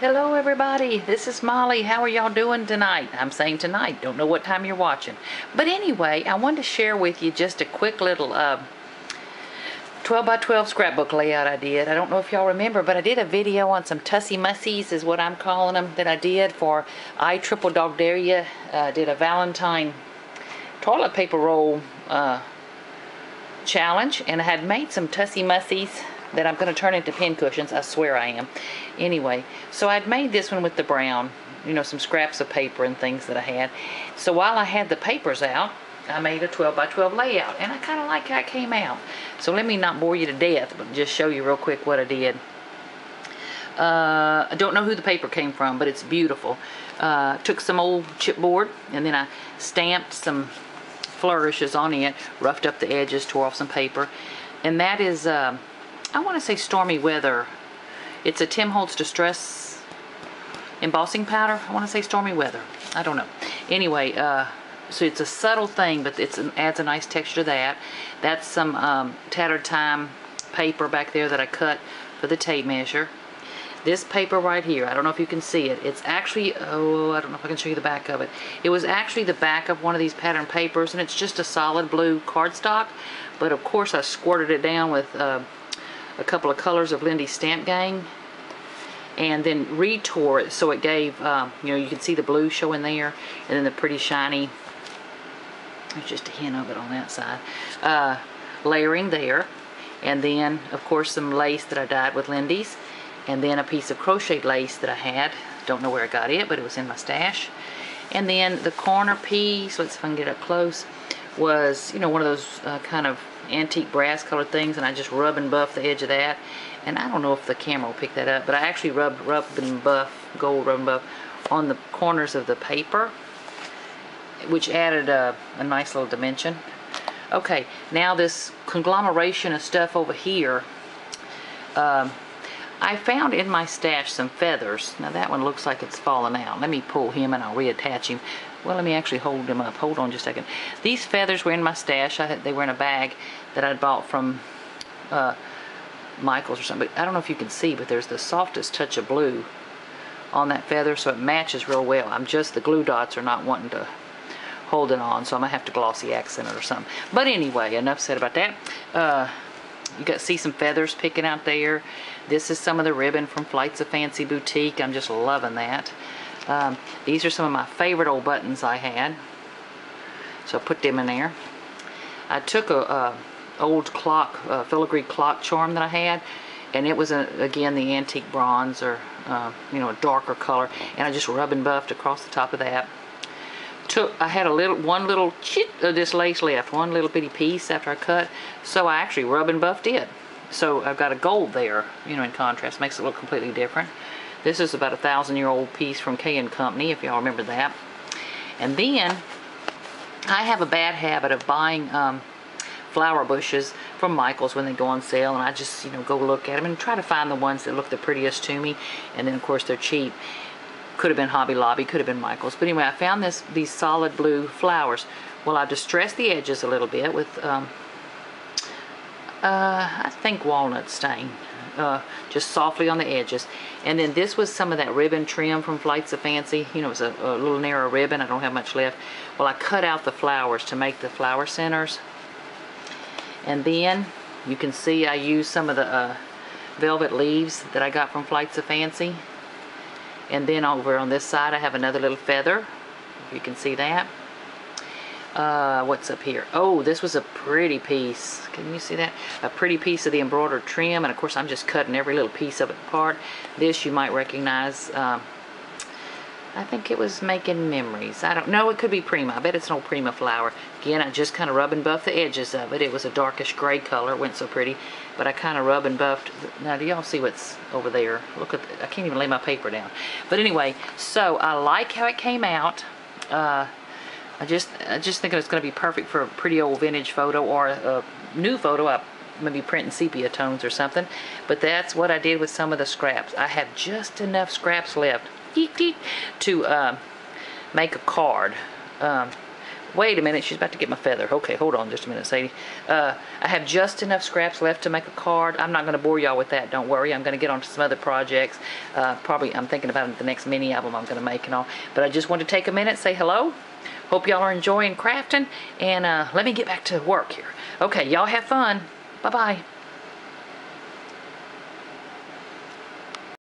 Hello everybody, this is Molly. How are y'all doing tonight? I'm saying tonight, don't know what time you're watching. But anyway, I wanted to share with you just a quick little 12 by 12 scrapbook layout I did. I don't know if y'all remember, but I did a video on some Tussy Mussies is what I'm calling them that I did for I Triple Dog Dare Ya. Did a Valentine toilet paper roll challenge, and I had made some Tussy Mussies that I'm going to turn into pin cushions. I swear I am. Anyway, so I'd made this one with the brown, you know, some scraps of paper and things that I had. So while I had the papers out, I made a 12 by 12 layout, and I kind of like how it came out. So let me not bore you to death, but just show you real quick what I did. I don't know who the paper came from, but it's beautiful. Took some old chipboard, and then I stamped some flourishes on it, roughed up the edges, tore off some paper, and that is I want to say Stormy Weather. It's a Tim Holtz Distress embossing powder. I want to say Stormy Weather. I don't know. Anyway, so it's a subtle thing, but it adds a nice texture to that. That's some Tattered Time paper back there that I cut for the tape measure. This paper right here, I don't know if you can see it. It's actually, oh, I don't know if I can show you the back of it. It was actually the back of one of these pattern papers, and it's just a solid blue cardstock. But of course I squirted it down with a couple of colors of Lindy's Stamp Gang, and then retore it so it gave, you know, you can see the blue showing there, and then the pretty shiny, there's just a hint of it on that side, layering there, and then of course some lace that I dyed with Lindy's, and then a piece of crocheted lace that I had, don't know where I got it, but it was in my stash. And then the corner piece, let's see if I can get up close, was, you know, one of those kind of antique brass colored things, and I just rub and buff the edge of that. And I don't know if the camera will pick that up, but I actually rubbed rub and buff, gold rub and buff on the corners of the paper, which added a nice little dimension. Okay, now this conglomeration of stuff over here, I found in my stash some feathers. Now that one looks like it's fallen out. Let me pull him and I'll reattach him. Well, let me actually hold him up. Hold on just a second. These feathers were in my stash. They were in a bag that I'd bought from Michael's or something. But I don't know if you can see, but there's the softest touch of blue on that feather, so it matches real well. The glue dots are not wanting to hold it on, so I'm going to have to glossy accent it or something. But anyway, enough said about that. You got to see some feathers picking out there. This is some of the ribbon from Flights of Fancy Boutique. I'm just loving that. These are some of my favorite old buttons I had, so I put them in there. I took a old clock, filigree clock charm that I had, and it was again the antique bronze, or you know, a darker color, and I just rub and buffed across the top of that. I had one little chit of this lace left, one little bitty piece after I cut, so I actually rub and buffed it. So I've got a gold there, you know, in contrast, makes it look completely different. This is about a 1,000-year-old piece from K & Company, if y'all remember that. And then I have a bad habit of buying flower bushes from Michael's when they go on sale, and I just, you know, go look at them and try to find the ones that look the prettiest to me. And then of course they're cheap. Could have been Hobby Lobby, could have been Michael's. But anyway, I found these solid blue flowers. Well, I've distressed the edges a little bit with I think walnut stain, just softly on the edges. And then this was some of that ribbon trim from Flights of Fancy. You know, it was a little narrow ribbon. I don't have much left. Well, I cut out the flowers to make the flower centers. And then you can see I used some of the velvet leaves that I got from Flights of Fancy. And then over on this side I have another little feather, if you can see that. What's up here? Oh, this was a pretty piece. Can you see that? A pretty piece of the embroidered trim, and of course I'm just cutting every little piece of it apart. This you might recognize. I think it was Making Memories. I don't know. It could be Prima. I bet it's an old Prima flower. Again, I just kind of rub and buff the edges of it. It was a darkish gray color. It went so pretty. But I kind of rub and buffed. Now, do y'all see what's over there? Look at I can't even lay my paper down. But anyway, so I like how it came out. I just think it's going to be perfect for a pretty old vintage photo or a new photo. I maybe print in sepia tones or something. But that's what I did with some of the scraps. I have just enough scraps left to make a card. Wait a minute, she's about to get my feather. Okay, hold on just a minute, Sadie. I have just enough scraps left to make a card. I'm not going to bore y'all with that, don't worry. I'm going to get on to some other projects. Probably, I'm thinking about the next mini album I'm going to make and all. But I just want to take a minute, say hello. Hope y'all are enjoying crafting, and let me get back to work here. Okay, y'all have fun. Bye-bye.